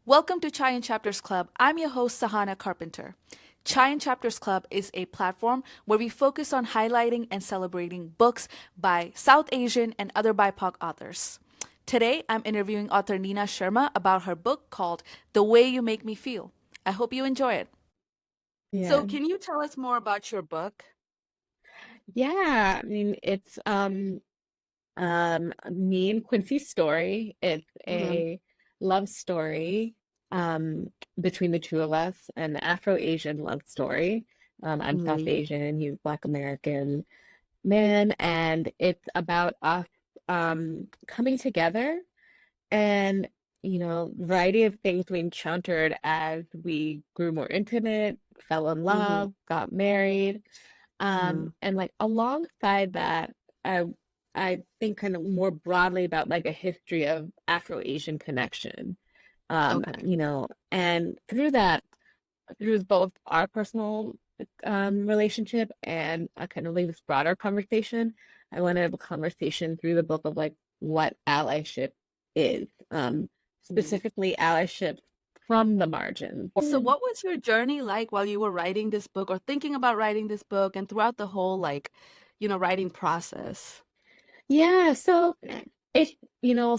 Welcome to Chai and Chapters Club. I'm your host, Sahana Carpenter. Chai and Chapters Club is a platform where we focus on highlighting and celebrating books by South Asian and other BIPOC authors. Today, I'm interviewing author Nina Sharma about her book called The Way You Make Me Feel. I hope you enjoy it. So, Yeah. can you tell us more about your book? Yeah. I mean, it's me and Quincy's story. It's Mm-hmm. a love story between the two of us, an Afro-Asian love story. I'm South Mm-hmm. Asian, he's Black American man, and it's about us coming together and variety of things we encountered as we grew more intimate, fell in Mm-hmm. love, got married. And like alongside that, I I think kind of more broadly about like a history of Afro-Asian connection. Okay. And through that, through both our personal relationship and a kind of like this broader conversation, I want to have a conversation through the book of like what allyship is, specifically allyship from the margins. So, what was your journey like while you were writing this book or thinking about writing this book and throughout the whole, writing process? Yeah, so it,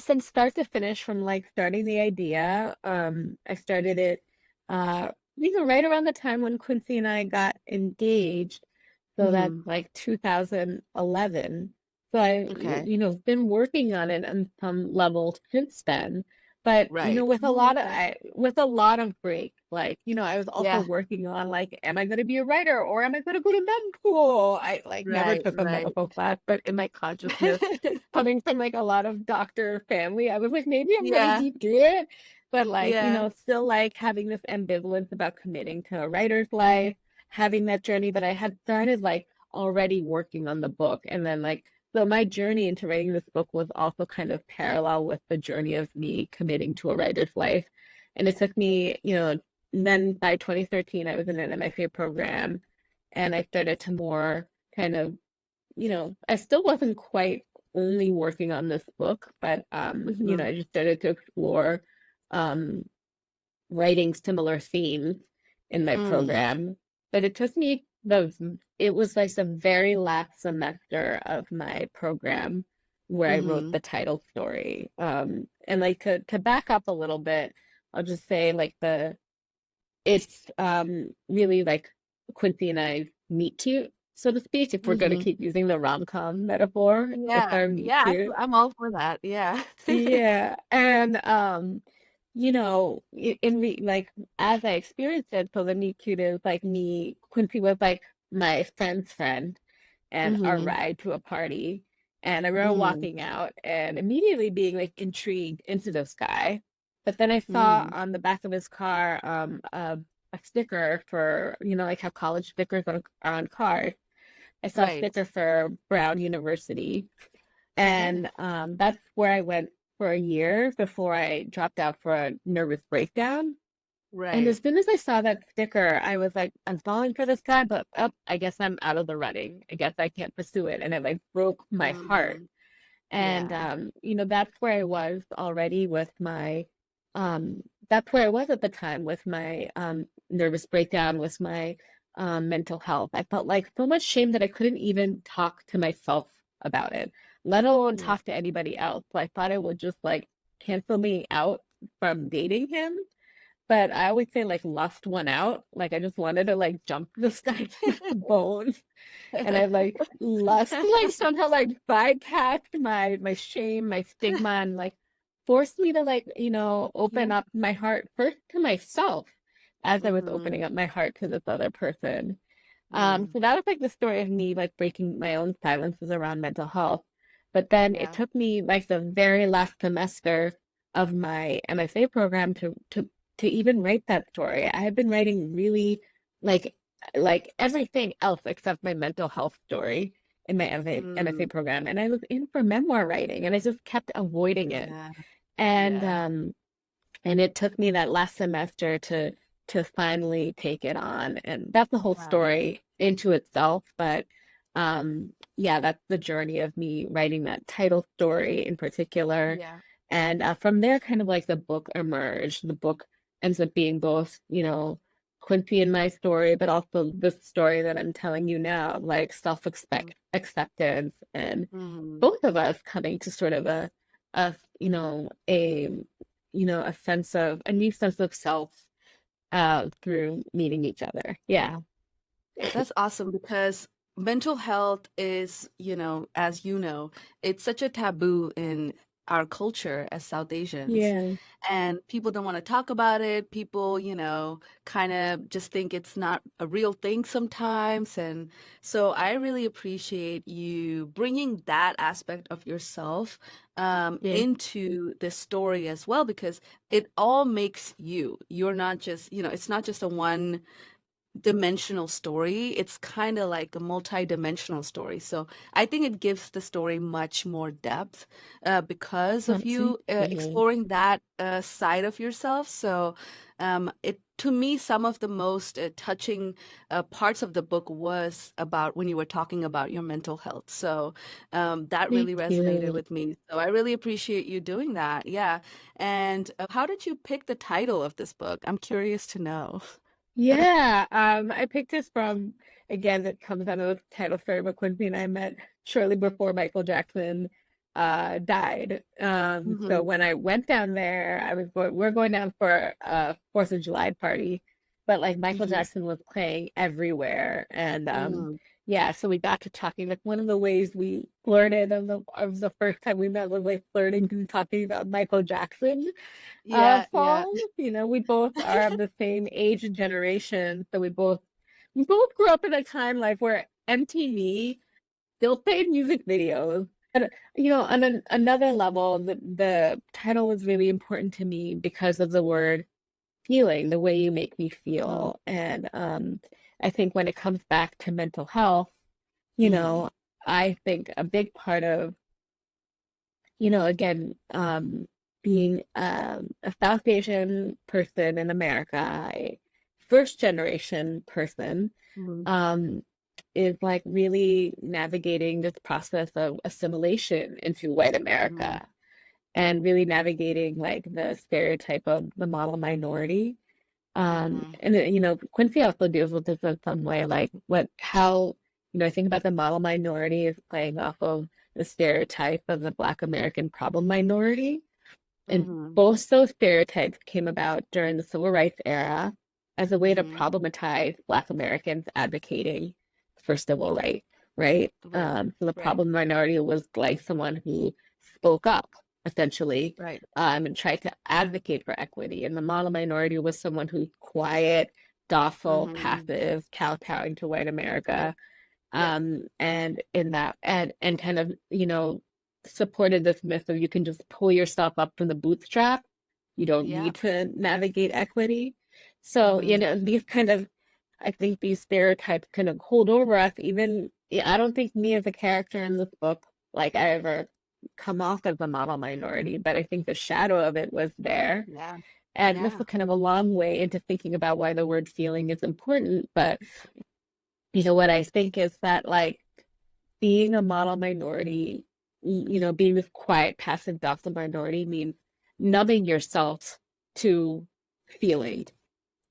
from start to finish, from like starting the idea, I started it, uh, right around the time when Quincy and I got engaged. So that's Mm-hmm. like 2011. So I, Okay. been working on it on some level since then. But Right. Okay. with a lot of breaks, like I was also Yeah. working on like, am I going to be a writer or am I going to go to med school? I like never Right. took a Right. medical class, but in my consciousness, coming from like a lot of doctor family, I was like, maybe I'm going Yeah. to do it. But like, Yeah. still like having this ambivalence about committing to a writer's life, having that journey that I had started like already working on the book. And then like, so my journey into writing this book was also kind of parallel with the journey of me committing to a writer's life. And it took me, and then by 2013, I was in an MFA program and I started to more kind of, I still wasn't quite only working on this book, but Hmm. I just started to explore um writing similar themes in my Mm. program. But it took me it was like the very last semester of my program where I wrote Hmm. the title story. And like to back up a little bit, I'll just say like it's really like Quincy and I meet cute, so to speak, if we're going to Hmm. keep using the rom-com metaphor. It's Yeah. our meet Yeah. cute. I'm all for that. Yeah. Yeah, and like as I experienced it, so the meet cute is like me, Quincy was like my friend's friend and our Hmm. ride to a party. And I remember Hmm. walking out and immediately being like intrigued into this guy. But then I saw Hmm. on the back of his car a sticker for, like how college stickers are on cars. I saw a Right. sticker for Brown University. Okay. And that's where I went for a year before I dropped out for a nervous breakdown. And Right. as soon as I saw that sticker, I was like, I'm falling for this guy, but oh, I guess I'm out of the running. I guess I can't pursue it. And it like broke my heart. Hmm. And Yeah. that's where I was already with my that's where I was at the time with my nervous breakdown, with my mental health. I felt like so much shame that I couldn't even talk to myself about it, let alone Yeah. talk to anybody else. So I thought it would just like cancel me out from dating him. But I always say like lust one out. Like I just wanted to like jump this guy to the bone. And I like lust like somehow like bypassed my shame, my stigma, and like forced me to like, open Hmm. up my heart first to myself as I was Hmm. opening up my heart to this other person. Hmm. So that was like the story of me like breaking my own silences around mental health. But then it Yeah. took me like the very last semester of my MFA program to even write that story. I had been writing really like everything else except my mental health story in my MFA Mm. program. And I was in for memoir writing and I just kept avoiding it. Yeah. And Yeah. it took me that last semester to finally take it on. And that's the whole Wow. story into itself. But yeah, that's the journey of me writing that title story in particular. Yeah. And from there, kind of like the book emerged. The book ends up being both, Quincy and my story, but also this story that I'm telling you now, like Mm-hmm. self-expect acceptance and Mm-hmm. both of us coming to sort of a a new sense of self through meeting each other. Yeah. That's awesome because mental health is, as you know, it's such a taboo in our culture as South Asians. Yeah. And people don't want to talk about it. People, kind of just think it's not a real thing sometimes. And so I really appreciate you bringing that aspect of yourself Yeah. into this story as well, because it all makes you. You're not just, it's not just a one dimensional story. It's kind of like a multi-dimensional story. So I think it gives the story much more depth because of Thank you you. exploring that side of yourself. So it to me, some of the most touching parts of the book was about when you were talking about your mental health. So that Thank really resonated you. with me. So I really appreciate you doing that. Yeah. And how did you pick the title of this book? I'm curious to know. Yeah, I picked this from, again, that comes out of the title story, but Quincy and I met shortly before Michael Jackson died. So when I went down there, we're going down for a 4th of July party, but like Michael Mhm, Jackson was playing everywhere. And mhm. yeah, so we got to talking. Like one of the ways we flirted of the first time we met was like flirting and talking about Michael Jackson Yeah, yeah. songs. We both are of the same age and generation, so we both grew up in a time like where MTV still played music videos. But on another level, the title was really important to me because of the word feeling, the way you make me Mhm, feel. And I think when it comes back to mental health, you mhm, know, I think a big part of again, being a South Asian person in America, a first generation person, mhm, um, is like really navigating this process of assimilation into white mhm, America and really navigating like the stereotype of the model minority. mhm, And Quincy also deals with this in some way, like how, I think about the model minority is playing off of the stereotype of the Black American problem minority. And mhm, both those stereotypes came about during the Civil Rights era as a way to mhm. problematize Black Americans advocating for civil rights, right? Right, So the right, problem minority was like someone who spoke up, essentially, right. and tried to advocate for equity. And the model minority was someone who's quiet, docile, Mhm. passive, kowtowing to white Yep, America, yep. and in that and kind of supported this myth of you can just pull yourself up from the bootstrap. You don't Yeah. need to navigate equity. So Mhm, these kind of I think these stereotypes kind of hold over us. Even yeah, I don't think me as a character in this book like I ever come off as a model minority, but I think the shadow of it was there. yeah, And this yeah. was kind of a long way into thinking about why the word feeling is important. But what I think is that like being a model minority, being this quiet, passive, docile minority means numbing yourself to feeling.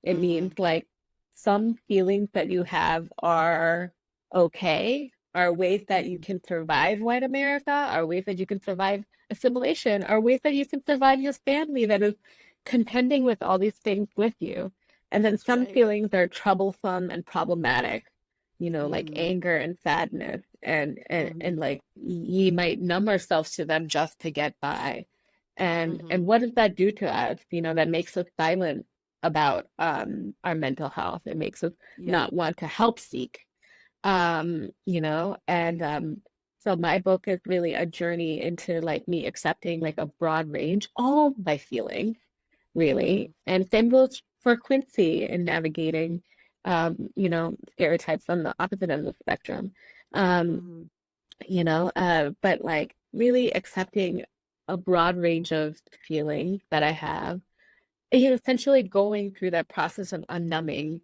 It means Mhm, like some feelings that you have are okay, are ways that you mhm. can survive white America, are ways that you can survive assimilation, are ways that you can survive your family that is contending with all these things with you. And then some Right. feelings are troublesome and problematic, like Mhm, anger and sadness, and mhm, like you might numb ourselves to them just to get by. And mhm. what does that do to us? That makes us silent about our mental health. It makes us Yeah. not want to help seek. And so my book is really a journey into like me accepting like a broad range, all of my feelings, really. Mhm, And same goes for Quincy in navigating stereotypes on the opposite end of the spectrum. Um, mhm, but like really accepting a broad range of feelings that I have, essentially going through that process of unnumbing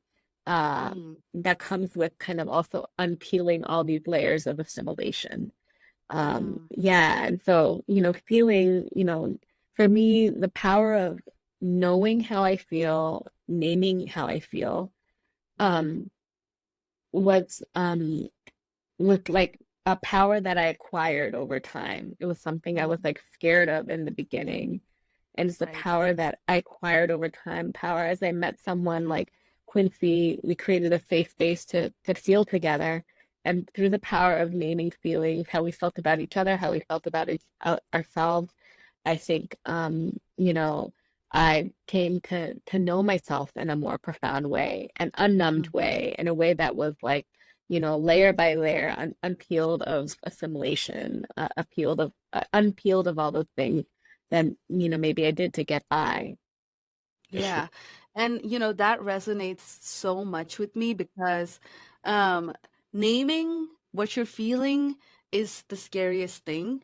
mhm, that comes with kind of also unpeeling all these layers of assimilation. mhm, Yeah, and so, feeling, for me, the power of knowing how I feel, naming how I feel, Mm-hmm. um, was with like a power that I acquired over time. It was something I was Mm-hmm. like scared of in the beginning. And it's the Right. power that I acquired over time, power as I met someone like Quincy, we created a safe space to feel together. And through the power of naming feelings, how we felt about each other, how we felt about ourselves, I think I came to know myself in a more profound way, an unnumbed Mm-hmm. way, in a way that was like, layer by layer, unpeeled of assimilation, unpeeled of all those things that, maybe I did to get by. Yeah. And that resonates so much with me because um naming what you're feeling is the scariest thing.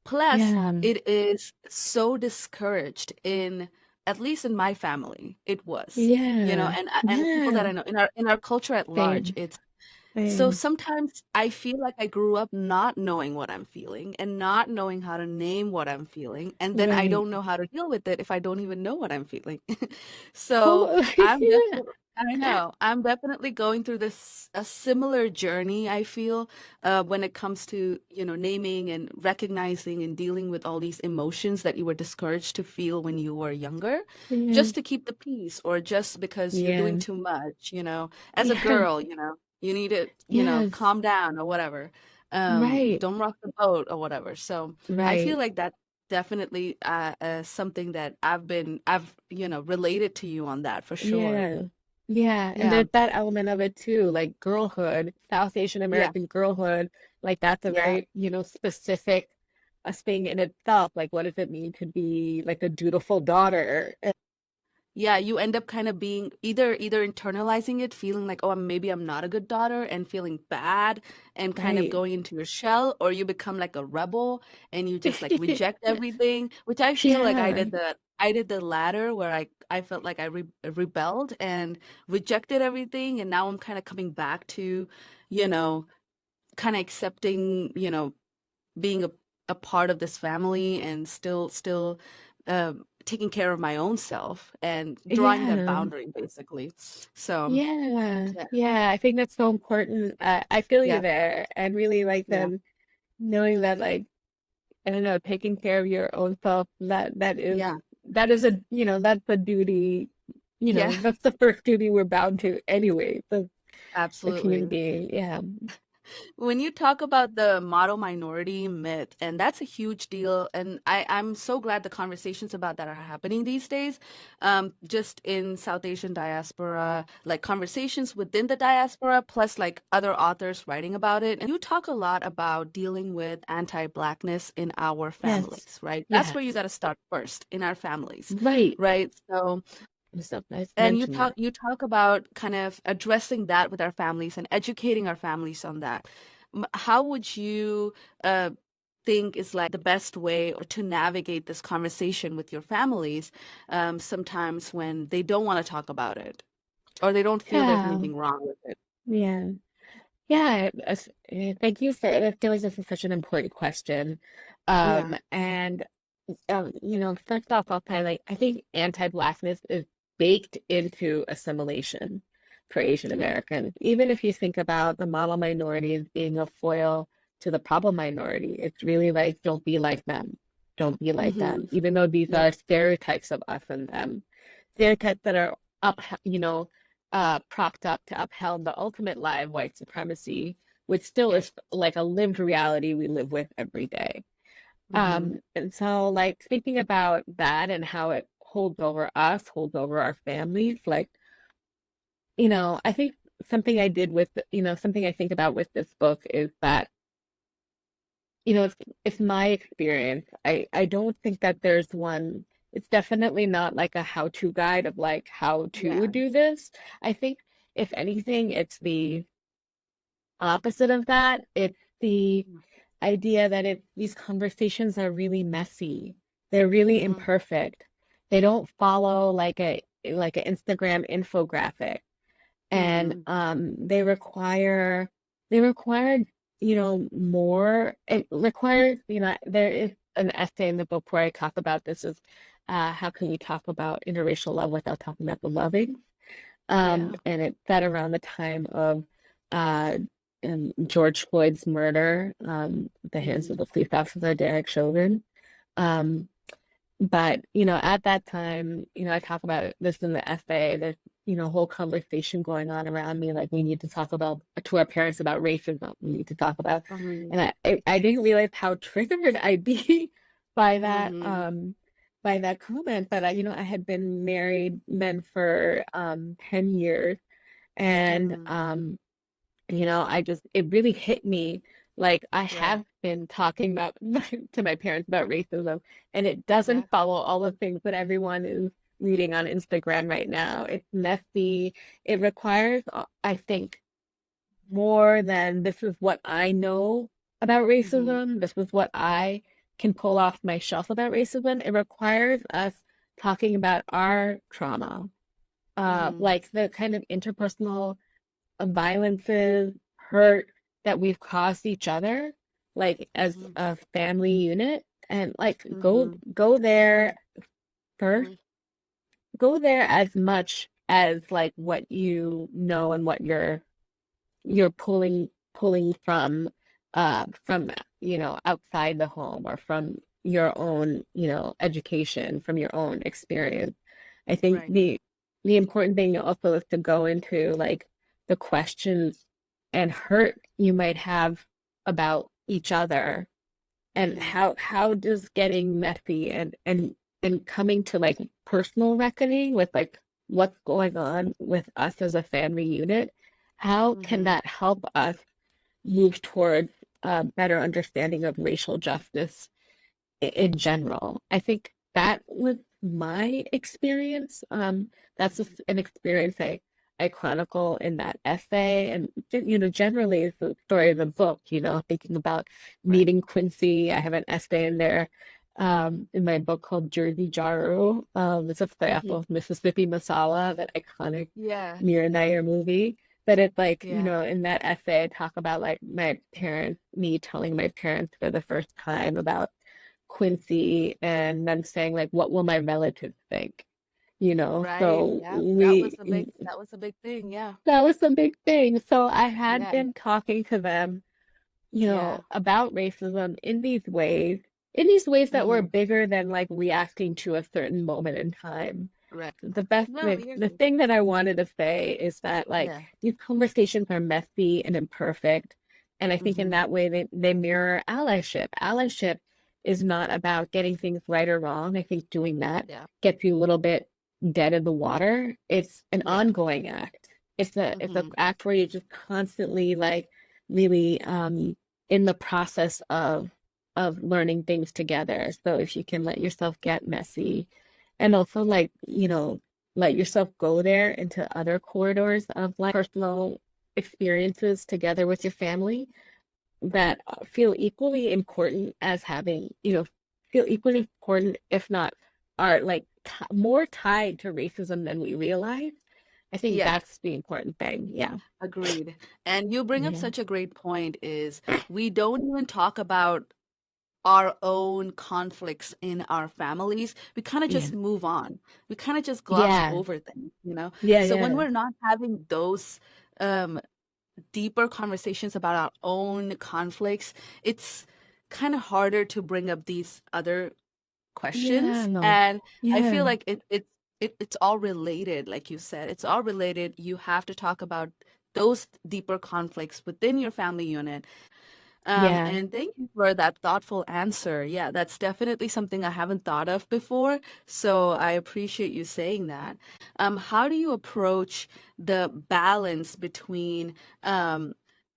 Plus, Yeah, it is so discouraged at least in my family, it was. yeah, And the people that yeah. I know in our culture at large, Same, it's so same. sometimes I feel like I grew up not knowing what I'm feeling and not knowing how to name what I'm feeling, and then I Right. don't know how to deal with it if I don't even know what I'm feeling. So Oh, I know, I'm definitely going through this a similar journey, I feel, when it comes to, naming and recognizing and dealing with all these emotions that you were discouraged to feel when you were younger, yeah, just to keep the peace or just because you're doing yeah, too much, as a yeah, girl, you need to, yes, calm down or whatever. right, Don't rock the boat or whatever. So I feel right. like that definitely something that related to you on that for sure. Yeah. Yeah. And Yeah. there's that element of it too, like girlhood, South Asian Yeah. American girlhood. Like that's a Yeah. very, specific thing in itself. Like what does it mean to be like a dutiful daughter? Yeah, you end up kind of being either internalizing it, feeling like, oh, maybe I'm not a good daughter, and feeling bad and kind of Right. going into your shell, or you become like a rebel and you just like reject everything, which I feel like Yeah. I did the latter where I felt like I rebelled and rejected everything, and now I'm kind of coming back to, you know, kind of accepting, being a part of this family and still taking care of my own self and drawing that Yeah. boundary basically. So Yeah. yeah, Yeah. I think that's so important. I feel you yeah, there. And really like yeah, then knowing that like, I don't know, taking care of your own self, yeah, that is that's a duty, yeah. that's the first duty we're bound to anyway, the human Absolutely. being. Yeah. When you talk about the model minority myth, and that's a huge deal, and I'm so glad the conversations about that are happening these days, just in South Asian diaspora, like conversations within the diaspora, plus like other authors writing about it. And you talk a lot about dealing with anti-blackness in our Yes. families, right? That's where you Yes. got to start first, in our families, Right. right? So So nice to and you mention talk that. you talk about kind of addressing that with our families and educating our families on that. How would you think is like the best way or to navigate this conversation with your families sometimes when they don't want to talk about it or they don't feel there's Yeah. anything wrong with it? Yeah. Yeah. Thank you for I feel like this is such an important question. Yeah. And first off, I'll highlight, I think anti-blackness is baked into assimilation for Asian Yeah. Americans. Even if you think about the model minority as being a foil to the problem minority, it's really like, don't be like them. Don't be like Hmm. them. Even though these Yeah. are stereotypes of us and them, stereotypes that are up, propped up to upheld the ultimate lie of white supremacy, which still Yeah. is like a lived reality we live with every day. Hmm. And so like thinking about that and how it holds over us, holds over our families, like, I think something I did with, something I think about with this book is that, it's my experience. I don't think that there's one, it's definitely not like a how-to guide of like how to Yeah. do this. I think if anything, it's the opposite of that. It's the idea that these conversations are really messy. They're really Hmm. imperfect. They don't follow like an Instagram infographic. And Hmm. they require, more. It requires, there is an essay in the book where I talk about this is how can you talk about interracial love without talking about the loving? Yeah. And it's set around the time of uh, George Floyd's murder, at the hands of Mhm. the police officer Derek Chauvin. Um, but, at that time, I talk about this in the essay. There's, whole conversation going on around me, like we need to talk about to our parents about racism. We need to talk about, Mhm. and I didn't realize how triggered I'd be by that Mhm. comment. But I had been married then for 10 years, and Mhm. it really hit me. Like I Right. have been talking about to my parents about racism, and it Yeah. doesn't follow all the things that everyone is reading on Instagram right now. It's messy. It requires, I think, more than this is what I know about Mhm. racism. This is what I can pull off my shelf about racism. It requires us talking about our trauma, Mhm. like the kind of interpersonal violences, hurt that we've caused each other, like as Mhm. a family unit, and like go Mhm. go there first, Mhm. go there as much as like what you know and what you're pulling from outside the home or from your own education, from your own experience. I think Right. the important thing also is to go into like the questions and hurt you might have about each other, and Mhm. how does getting messy and coming to like personal reckoning with like what's going on with us as a family unit, how can Mhm. that help us move towards a better understanding of racial justice in general? I think that was my experience. That's Mhm. just an experience I chronicle in that essay. And, generally it's the story of the book, thinking about Right. meeting Quincy. I have an essay in there, in my book called Jersey Jaru. It's a play off Mhm. of Mississippi Masala, that iconic Yeah. Mira Nair movie. But it's like, Yeah. in that essay, I talk about like me telling my parents for the first time about Quincy, and then saying like, what will my relatives think? Right. So Yeah. That was a big thing. Yeah. that was the big thing. So I had Yeah. been talking to them, Yeah. about racism in these ways that were Mhm. bigger than like reacting to a certain moment in time. Right. No, you're The good. thing that I wanted to say is that like Yeah. these conversations are messy and imperfect. And I think in Mhm. that way they mirror allyship. Allyship is not about getting things right or wrong. I think doing that Yeah. gets you a little bit dead in the water. It's an Yeah. ongoing act. It's a Mhm. act where you're just constantly like really in the process of learning things together. So if you can let yourself get messy, and also like, let yourself go there into other corridors of like personal experiences together with your family that feel equally important as having, feel equally important, if not are like more tied to racism than we realize. I think Yeah. that's the important thing. Yeah. Agreed. And you bring up Yeah. such a great point is we don't even talk about our own conflicts in our families. We kind of Yeah. just move on. We kind of just gloss Yeah. over things. Yeah. So when Yeah. we're not having those um deeper conversations about our own conflicts, it's kind of harder to bring up these other Yeah. questions. No. And I Yeah. feel like it's all related, like you said. It's all related. You have to talk about those deeper conflicts within your family unit. Yeah. And thank you for that thoughtful answer. Yeah, that's definitely something I haven't thought of before. So I appreciate you saying that. How do you approach the balance between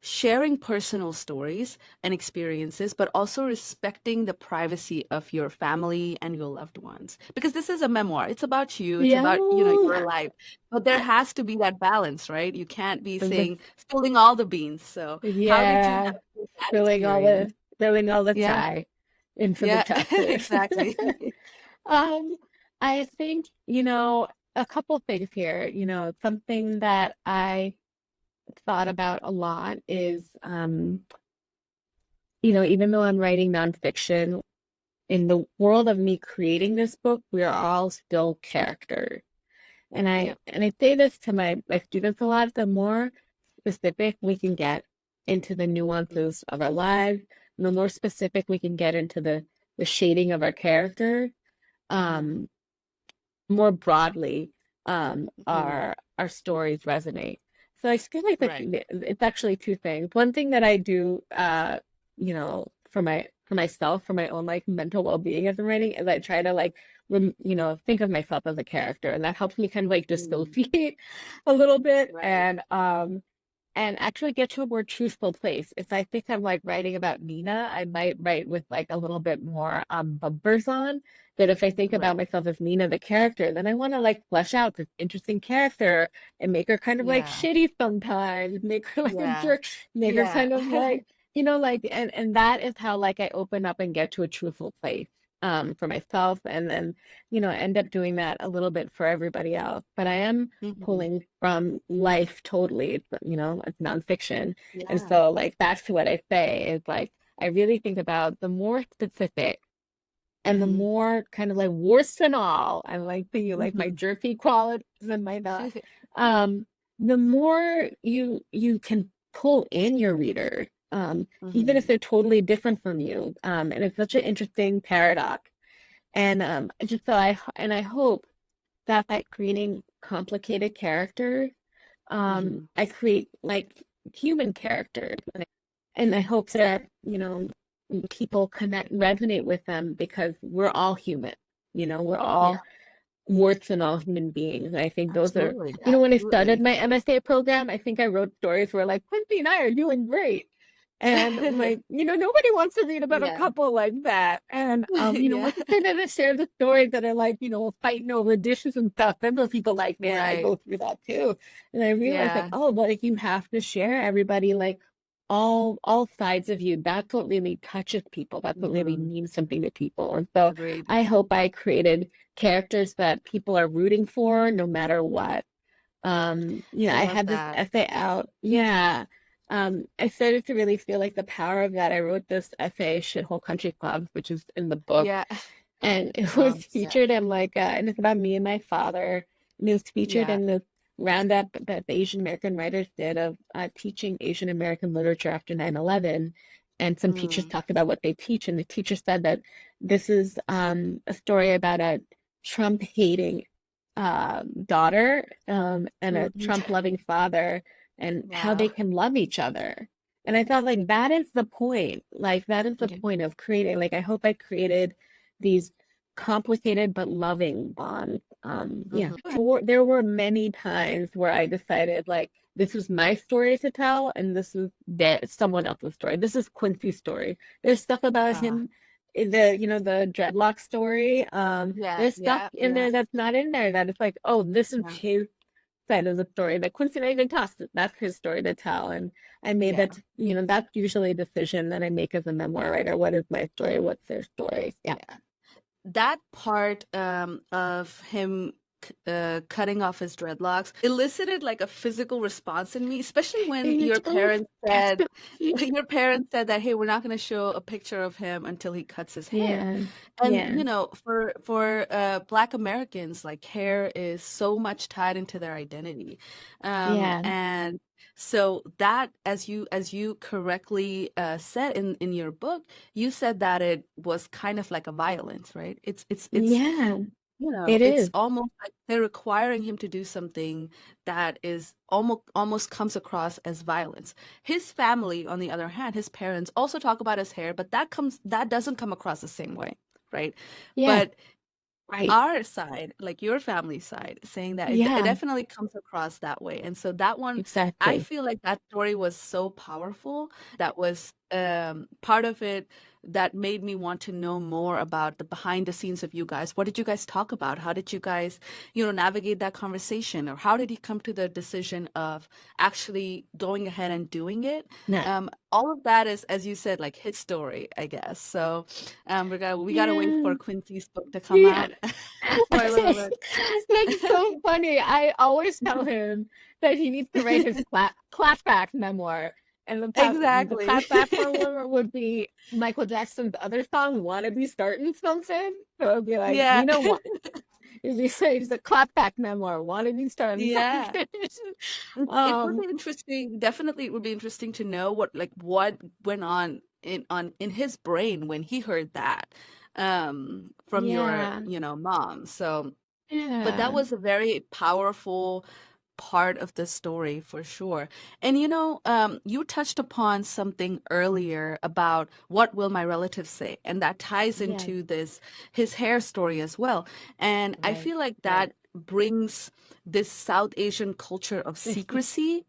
sharing personal stories and experiences, but also respecting the privacy of your family and your loved ones? Because this is a memoir. It's about you. It's Yeah. about, your life. But there has to be that balance, right? You can't be The- saying, spilling all the beans. So how did you Yeah. navigate that Spilling all experience? the spilling all the Yeah, chai into the yeah, chapters. exactly. Um, I think, a couple things here. Something that I thought about a lot is, even though I'm writing nonfiction, in the world of me creating this book, we are all still characters. Yeah. And I say this to my students a lot, the more specific we can get into the nuances of our lives, the more specific we can get into the shading of our character, Mm-hmm. um, more broadly, Mm-hmm. our stories resonate. So I feel like Right. it's actually two things. One thing that I do, for myself, for my own like mental well-being as I'm writing, is I try to like think of myself as a character, and that helps me kind of like Mm. dissociate a little bit, Right. and actually get to a more truthful place. If I think I'm like writing about Nina, I might write with like a little bit more bumpers on. But if I think about Right. myself as Nina the character, then I want to like flesh out this interesting character and make her kind of like Yeah. shitty sometimes, make her like a Yeah. jerk, make her Yeah. kind of like, like, and that is how like I open up and get to a truthful place for myself, and then end up doing that a little bit for everybody else. But I am Hmm. pulling from life totally. It's nonfiction. And Yeah. so like back to what I say is like I really think about the more specific and the Hmm. more kind of like worse than all, I like my Hmm. jerky qualities and my not. Um, the more you can pull in your reader, even if Hmm. they're totally different from you. And it's such an interesting paradox. And just so I hope that by creating complicated characters, Hmm. I create like human characters, and I hope that people connect, resonate with them because we're all human. We're Yeah. all worth and all human beings. And I think those are, Absolutely. when I started Absolutely. my MSA program, I think I wrote stories where like Quincy and I are doing great. And like, nobody wants to read about a Yeah. couple like that. And Yeah. once I started to share the stories that are like, fighting over dishes and stuff, then those people like, man, I Right. go through that too. And I realized like, Yeah. oh, like you have to share everybody, like all sides of you. That's what really touches people. That's what really Hmm. means something to people. And so Agreed. I hope I created characters that people are rooting for no matter what. I I love had this that. essay out. Yeah. I started to really feel like the power of that. I wrote this essay, Shithole Country Club, which is in the book, Yeah. and it was Oh, yeah. featured in like, and it's about me and my father, and it was featured Yeah. in the roundup that the Asian American writers did of teaching Asian American literature after 9/11. And some teachers Mm. talked about what they teach, and the teacher said that this is a story about a Trump hating daughter and a Mhm. Trump loving father and how they Wow. can love each other. And I thought like that is the point. Like that is the Yeah. point of creating. Like I hope I created these complicated but loving bonds. Yeah. Hmm. There were many times where I decided like this is my story to tell and this is someone else's story. This is Quincy's story. There's stuff about Ah. him the dreadlock story. Yeah. There's stuff Yeah. in Yeah. there that's not in there that it's like, oh, this is Yeah. his side of the story that Quincy and I even tossed. That's his story to tell. And I made Yeah. that, that's usually a decision that I make as a memoir writer. What is my story? What's their story? Yeah. Yeah. That part of him cutting off his dreadlocks elicited like a physical response in me, especially when And your it's, oh, parents that's said the, your parents said that, hey, we're not going to show a picture of him until he cuts his hair. yeah, And yeah, for Black Americans, like hair is so much tied into their identity. yeah, And so that, as you correctly said in your book, you said that it was kind of like a violence, right? It's yeah, it it's is. almost like they're requiring him to do something that is almost comes across as violence. His family, on the other hand, his parents also talk about his hair, but that doesn't come across the same way, right? Yeah, But right. our side, like your family side, saying that it Yeah, definitely comes across that way. And so that one, I exactly. feel like that story was so powerful. That was part of it that made me want to know more about the behind the scenes of you guys. What did you guys talk about? How did you guys, navigate that conversation? Or how did he come to the decision of actually going ahead and doing it? Yeah. All of that is, as you said, like his story, I guess. So we gotta wait Yeah. for Quincy's book to come Yeah. out. Spoiler alert. That's so funny. I always tell him that he needs to write his classback memoir. And the Exactly. platform one would be Michael Jackson's other song, "Wanna Be Starting Something." So it'd be like, Yeah. Nina, what? It'd be say it's a clapback memoir. "Wanna Be Starting Yeah. Something." It would Um, be interesting. Definitely, it would be interesting to know what went on in his brain when he heard that from your, yeah, mom. So, but that yeah, was a very powerful part of the story for sure. And you touched upon something earlier about what will my relatives say, and that ties yeah, into this his hair story as well. And I right. feel like that brings this South Asian culture of secrecy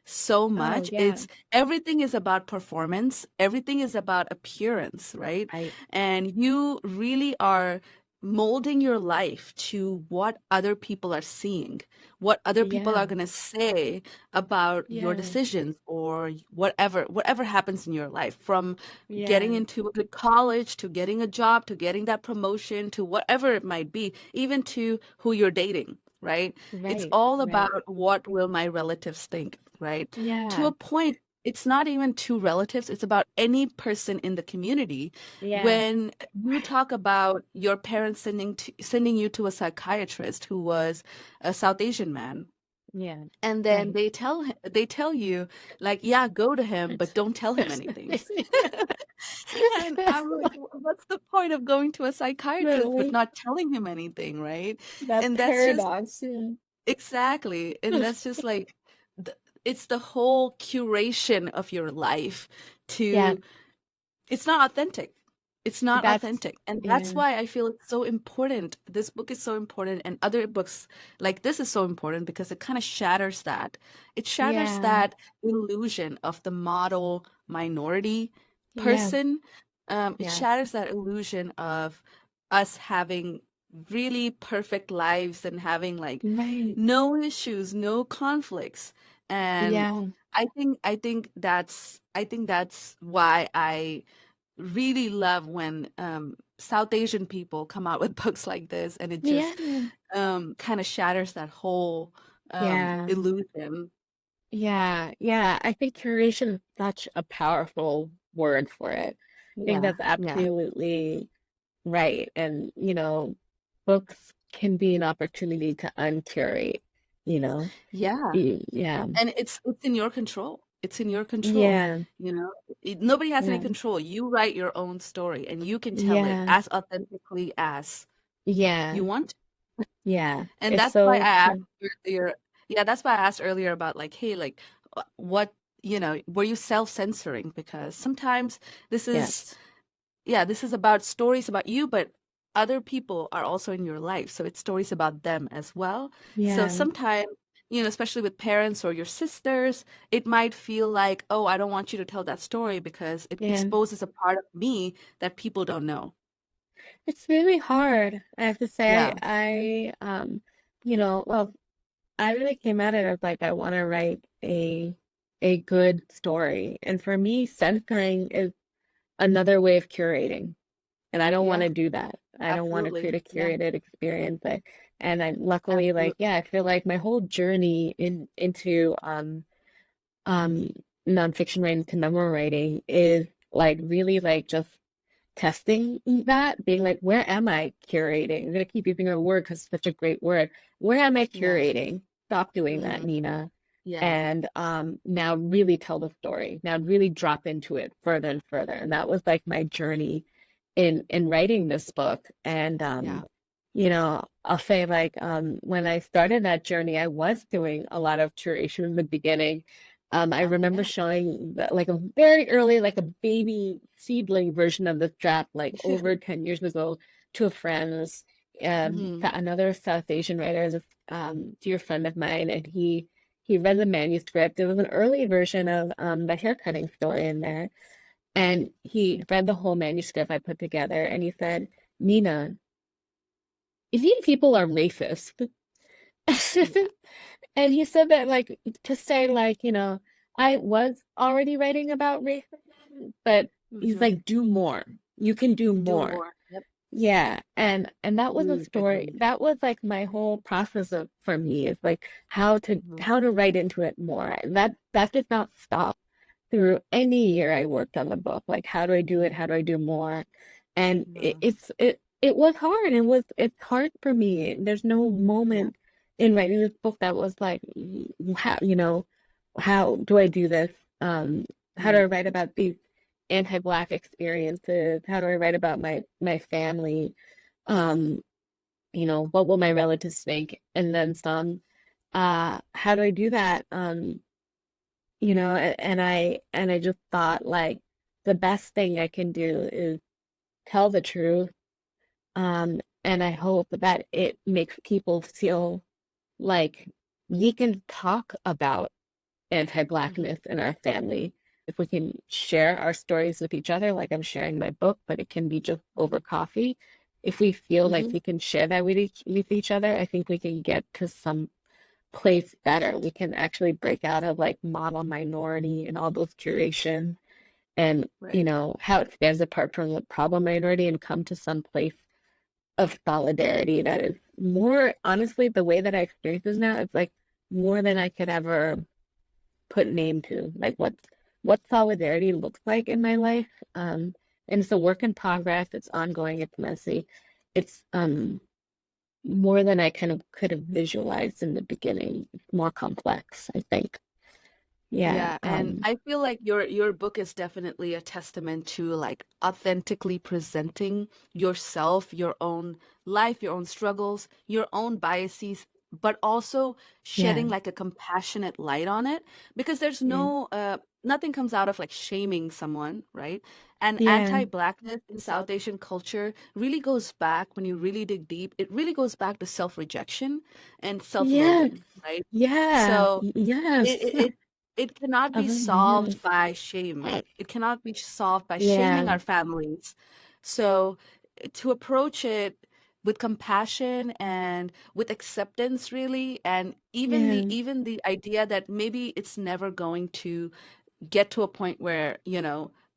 so Oh, much. yeah, It's everything is about performance, everything is about appearance, right? right. And you really are molding your life to what other people are seeing, what other people Yeah, are going to say about your yeah, decisions or whatever happens in your life, from getting yeah, into a good college to getting a job to getting that promotion to whatever it might be, even to who you're dating, right? It's right, all right. about what will my relatives think, right? To Yeah, a point, it's not even two relatives, it's about any person in the community. yeah, When you talk about your parents sending you to a psychiatrist who was a South Asian man, yeah, and then right. they tell you, like, yeah, go to him, but don't tell him anything. And I'm like, what's the point of going to a psychiatrist but Literally, not telling him anything, right? that And that's just paradox. Yeah. exactly, and that's just like the, it's the whole curation of your life Yeah, to it's not authentic. It's not that's authentic. And that's yeah, why I feel it's so important. This book is so important, and other books like this is so important because it kind of shatters that. It shatters yeah, that illusion of the model minority yeah, person. It yeah. shatters that illusion of us having really perfect lives and having like Right. no issues, no conflicts. And Yeah, I think that's why I really love when South Asian people come out with books like this, and it yeah, just kind of shatters that whole yeah, illusion. yeah, yeah. I think curation is such a powerful word for it. I think Yeah, that's yeah, absolutely right. And, books can be an opportunity to uncurate, you know? yeah. Yeah, And it's in your control. It's in your control. yeah, You know, nobody has any yeah, control. You write your own story, and you can tell it yeah, as authentically as yeah, you want. yeah. And It's that's why I so asked true. earlier. Yeah, that's why I asked earlier about like, hey, like, what, were you self-censoring? Because sometimes this is, Yes. yeah, this is about stories about you, but other people are also in your life. So it's stories about them as well. So Yeah, sometimes, especially with parents or your sisters, it might feel like, oh, I don't want you to tell that story because it yeah. exposes a part of me that people don't know. It's really hard. I have to say, Yeah. well, I really came at it as like I want to write a good story. And for me, censoring is another way of curating. And I don't want Yeah, to do that. I don't want to create absolutely. a Yeah, curated experience. And I luckily like, absolutely. yeah, I feel like my whole journey into um nonfiction writing to memoir writing is like really like just testing that, being like, where am I curating? I'm gonna keep using a word because it's such a great word. Where am I Yeah. curating? Stop doing that, Hmm. Nina. Yeah. And now really tell the story. Now really drop into it further and further. And that was like my journey in writing this book. And Yeah. I'll say like when I started that journey, I was doing a lot of curation in the beginning. I Oh, remember yeah. showing like a very early, like a baby seedling version of the draft, like over 10 years ago to a friend's, Hmm. another South Asian writer, is a dear friend of mine, and he read the manuscript. There was an early version of the haircutting story in there, and he read the whole manuscript I put together, and he said, Nina, Indian people are racist. Yeah. And he said that like to say like, I was already writing about racism, but he's Hmm. like, do more. You can do Do more. more. Yep. Yeah. And that was a story. Agreed. That was like my whole process of for me is like Hmm. how to write into it more. And that did not stop. through any year I worked on the book. Like, how do I do it? How do I do more? And Yeah. it was hard. It's hard for me. There's no Yeah. moment in writing this book that was like, how, how do I do this? How do I Mm. write about these anti-Black experiences? How do I write about my family? Um, what will my relatives think? And then some. How do I do that? And I just thought like the best thing I can do is tell the truth. And I hope that it makes people feel like we can talk about Mhm. anti-Blackness in our family. If we can share our stories with each other, like I'm sharing my book, but it can be just over coffee. If we feel like Mhm. we can share that with each other, I think we can get to some place better. We can actually break out of like model minority and all those curation and Right. how it stands apart from the problem minority and come to some place of solidarity that is more honestly the way that I experience this now, it's like more than I could ever put name to. Like what solidarity looks like in my life. And it's a work in progress, it's ongoing, it's messy. It's more than I kind of could have visualized in the beginning. It's more complex, I think. Yeah. Yeah, and I feel like your book is definitely a testament to like authentically presenting yourself, your own life, your own struggles, your own biases, but also Yeah. shedding like a compassionate light on it because there's Yeah. no nothing comes out of like shaming someone, right? And Yeah. anti-blackness in South Asian culture really goes back when you really dig deep, it really goes back to self-rejection and Yes. self-loathing, right? Yeah. So it, Yes. it, it it cannot be solved Yes. by shame. It cannot be solved by shaming Yeah. our families. So to approach it with compassion and with acceptance really and Yeah. even the idea that maybe it's never going to get to a point where,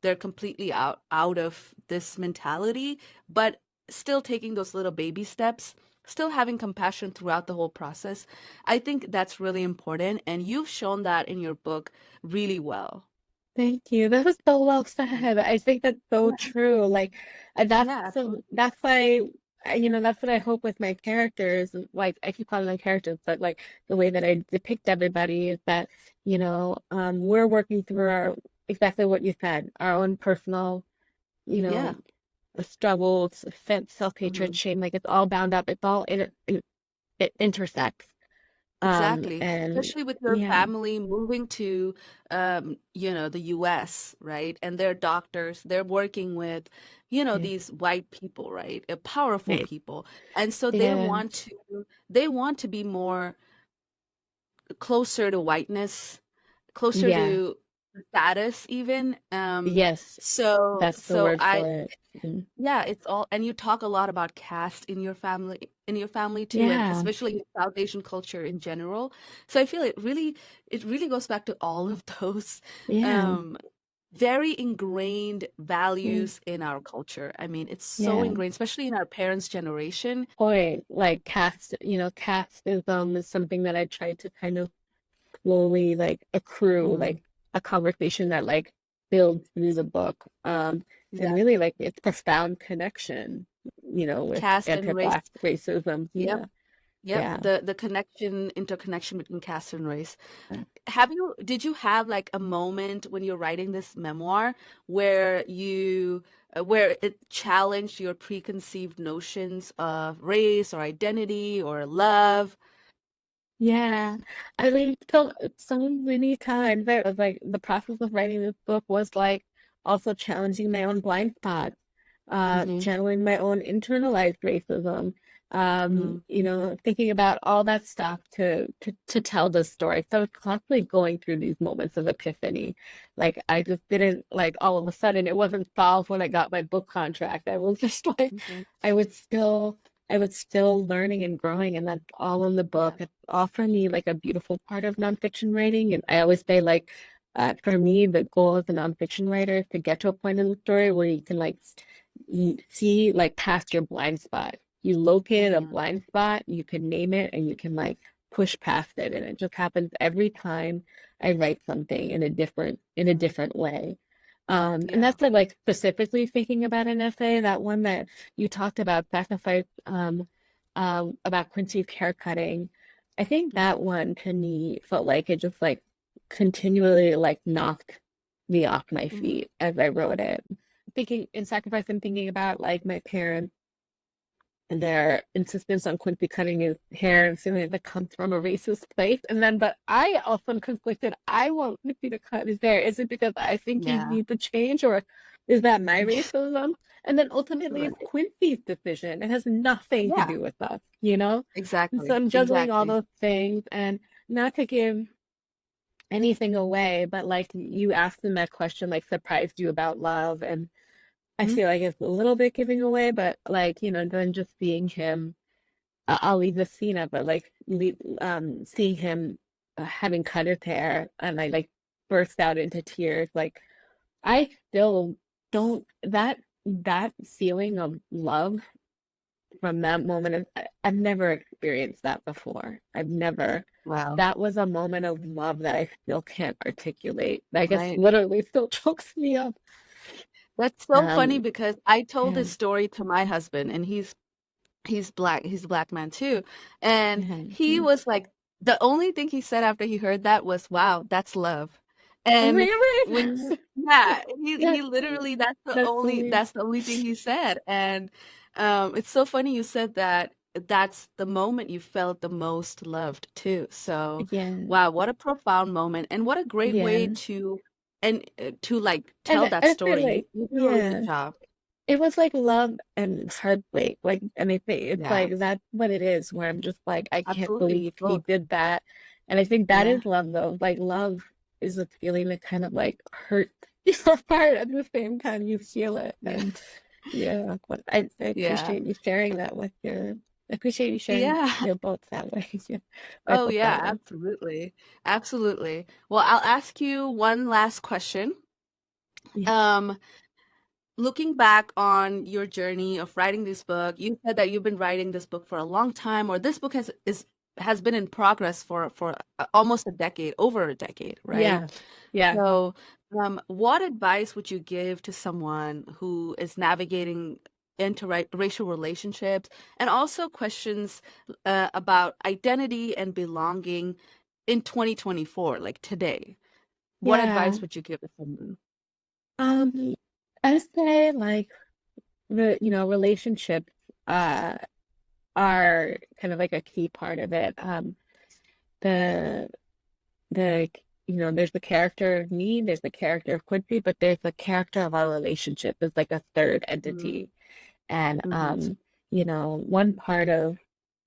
they're completely out of this mentality, but still taking those little baby steps, still having compassion throughout the whole process. I think that's really important, and you've shown that in your book really well. Thank you. That was so well Yeah, said. I think that's so yeah, true. Like yeah, absolutely. that's why that's what I hope with my characters. Like I keep calling them characters, but like the way that I depict everybody is that, we're working through our exactly what you said, our own personal, you Yeah. know, struggles, offense, self-hatred, Mhm. shame, like it's all bound up. It intersects. Exactly. And Especially with your yeah, family moving to, the US, right? And they're doctors, they're working with, yeah, these white people, right? Powerful yeah, people. And so yeah, they want to be more closer to whiteness, closer yeah. to status even. Yes, So that's the so word I for it. Mm. Yeah, it's all, and you talk a lot about caste in your family too, and Yeah, especially in South Asian culture in general. So I feel it really goes back to all of those yeah, um very ingrained mm, values in our culture. I mean, it's so yeah. ingrained, especially in our parents' generation. Point like casteism is something that I try to kind of slowly like accrue Mhm. like a conversation that like builds through the book. And really Exactly. like it's profound connection, with Caste and race. anti-Black racism. Yep. Yeah, Yep. yeah. The interconnection between caste and race. Did you have like a moment when you're writing this memoir where it challenged your preconceived notions of race or identity or love? Yeah, I mean, so many times it was like the process of writing this book was like also challenging my own blind spots, Mm-hmm. channeling my own internalized racism, Mm-hmm. thinking about all that stuff to tell the story. So I was constantly going through these moments of epiphany. Like I just didn't like all of a sudden it wasn't solved when I got my book contract. I was just like Okay. I was still. I was still learning and growing, and that's all in the book. Yeah. It's all for me like a beautiful part of nonfiction writing. And I always say, like, for me, the goal as a nonfiction writer is to get to a point in the story where you can like see like past your blind spot. You located a Mm-hmm. blind spot, you can name it, and you can like push past it, and it just happens every time I write something in a different way. And Yeah. that's like specifically thinking about an essay, that one that you talked about, sacrifice, about Quincy's haircutting. I think Mm-hmm. that one to me felt like it just like continually like knocked me off my Mm-hmm. feet as I wrote it. Thinking in Sacrifice, I'm thinking about like my parents and their insistence on Quincy cutting his hair and feeling that comes from a racist place. And then, but I often conflicted, I want Quincy to cut his hair. Is it because I think he Yeah. needs a change, or is that my racism? And then ultimately, it's Right. Quincy's decision. It has nothing to Yeah. do with us, you know? And so Exactly. I'm juggling all Exactly. those things, and not to give anything away, but like you asked them that question, like surprised you about love. And I Mm-hmm. feel like it's a little bit giving away, but like, then just seeing him, I'll leave the scene up, but like seeing him having cut his hair, and I like burst out into tears. Like I still don't, that feeling of love from that moment I've never experienced that before. I've never, Wow. that was a moment of love that I still can't articulate. I guess Right. literally still chokes me up. That's so funny Um, because I told yeah, this story to my husband, and he's black. He's a black man too. And yeah, he yeah. was like, the only thing he said after he heard that was, wow, that's love. And when Really? you, yeah, he That, literally, that's funny. that's the only thing he said. And it's so funny you said that that's the moment you felt the most loved too. So, Yeah, wow, what a profound moment, and what a great way yeah. to to like And tell that I feel story. like, You did a really good yeah, job. it was like love and heartbreak. Like, and I think it's Yeah, like that's what it is, where I'm just like, I can't absolutely. believe he Both. did that. And I think that Yeah. is love, though. Like, love is a feeling that kind of like hurt your heart at the same time you feel it. Yeah. And yeah, but I Yeah. appreciate you sharing that with I appreciate you sharing Yeah. your both that way. Yeah, my Oh, book that yeah, way. absolutely. Absolutely. Well, I'll ask you one last question. Yeah. Um, Looking back on your journey of writing this book, you said that you've been writing this book for a long time, or this book has been in progress for almost a decade, over a decade, right? Yeah. Yeah. So, what advice would you give to someone who is navigating interracial relationships and also questions about identity and belonging in 2024, like today? What Yeah. advice would you give to someone? Um, I say like relationships uh are kind of like a key part of it. The the there's the character of me, there's the character of Quincy, but there's the character of our relationship. There's like a third Mm-hmm. entity. And Mm-hmm. one part of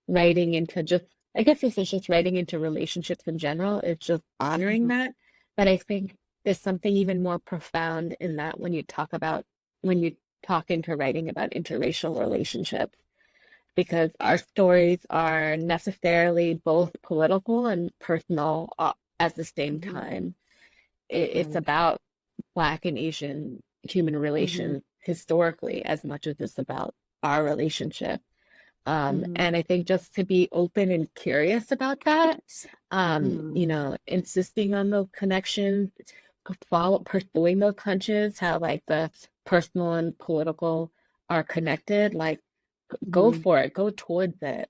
writing into just, I guess this is just writing into relationships in general, is just honoring Mm-hmm. that. But I think there's something even more profound in that when you talk into writing about interracial relationships, because our stories are necessarily both political and personal at the same Mm-hmm. time. It's Right. about Black and Asian human Mm-hmm. relations historically as much as it's about our relationship. Mm-hmm. And I think just to be open and curious about that, Mm-hmm. insisting on those connections, pursuing those hunches, how like the personal and political are connected, like go Mm-hmm. for it, go towards it.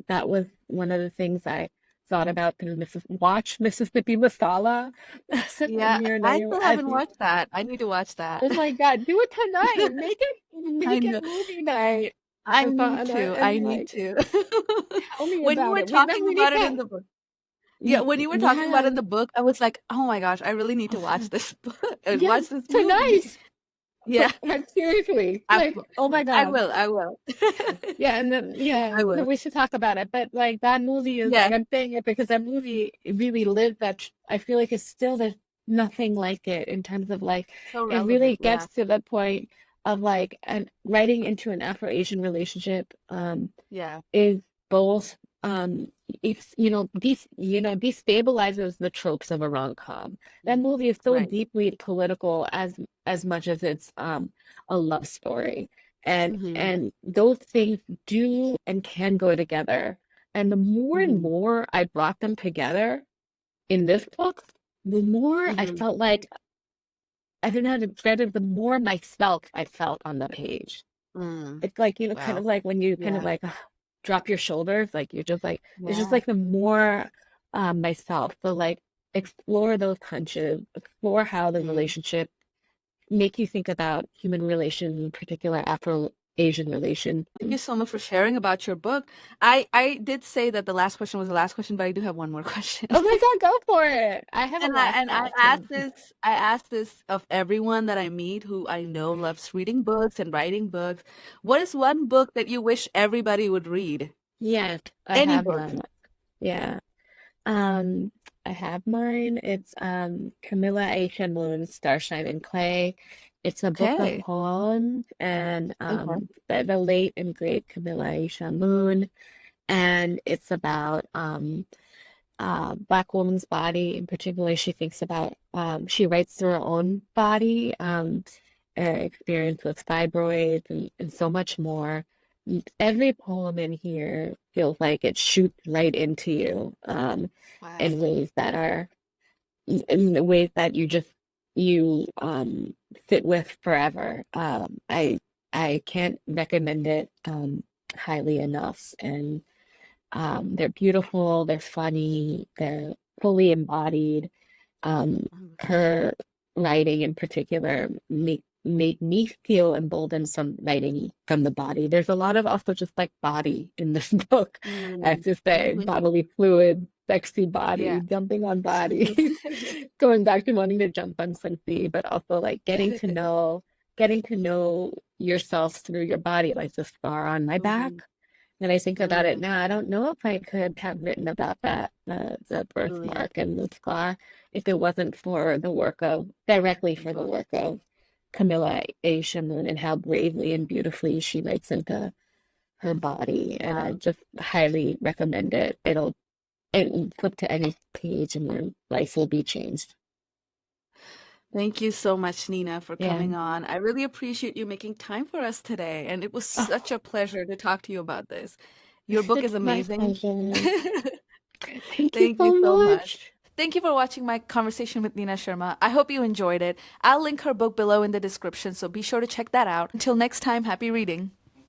That was one of the things I thought about through watch Mississippi Masala. Yeah, I still As haven't watched that. I need to watch that. oh my God, do it tonight. I Make it know. movie night. I need Ivana, to. I and need like to. tell me When you about were it. We talking need about it in that. the book. Yeah, when you were talking about it Yeah. in the book, I was like, "Oh my gosh, I really need to watch this book and Yes, watch this tonight. movie." Yeah, Like seriously. I, Like, oh my I God. will. I will. Yeah, and then I so will. we should talk about it. But like that movie is Yeah, like, I'm saying it because that movie really lived that I feel like it's still there's nothing like it in terms of like so it really relevant. Yeah, gets to the point of like and writing into an Afro-Asian relationship yeah, is both it's destabilizes the tropes of a rom-com. That movie is so right. deeply political as much as it's a love story. And Hmm. and those things do and can go together. And the more and Mm-hmm. more I brought them together in this book, the more I Mm-hmm. felt like I didn't know how to describe it, the more myself I felt on the page. Mm. It's like, kind of Wow. like when you kind of Yeah. like drop your shoulders, like you're just like, it's just Yeah. like the more myself. So like explore those hunches, explore how the Mm. relationship make you think about human relations, in particular Afro-Asian relations. Thank you so much for sharing about your book. I did say that the last question was the last question, but I do have one more question. Oh my God, go for it. I have a And I last and I ask question. this I ask this of everyone that I meet who I know loves reading books and writing books. What is one book that you wish everybody would read? Yes, I Any have book. mine. Yeah. Um, I have mine. It's Camilla Aisha Moon's Starshine and Clay. It's a book of Okay. poems and Okay. the late and great Camilla Aisha Moon. And it's about Black woman's body. In particular, she thinks about she writes through her own body, experience with fibroids and so much more. Every poem in here feels like it shoots right into you, Wow. in ways that are in the ways that you sit with forever. I can't recommend it highly enough. And they're beautiful, they're funny, they're fully embodied. Her writing in particular made me feel emboldened from writing from the body. There's a lot of also just like body in this book, I have Mm. to say, Mhm. bodily fluid, sexy Yeah. body, jumping on bodies, going back to wanting to jump on something, but also like getting to know yourself through your body, like the scar on my Mhm. back. And I think about it Mm. now, I don't know if I could have written about that, the Mm. birthmark and the scar, if it wasn't for the work of, directly for the Book. work of Camilla A. Shimoon and how bravely and beautifully she writes into her body. And I Wow. just highly recommend it. And flip to any page and your life will be changed. Thank you so much, Nina, for Yeah. coming on. I really appreciate you making time for us today, and it was such Oh, a pleasure to talk to you about this. Your book is it's my amazing. pleasure. Thank you Thank you so so much. much. Thank you for watching my conversation with Nina Sharma. I hope you enjoyed it. I'll link her book below in the description, so be sure to check that out. Until next time, happy reading.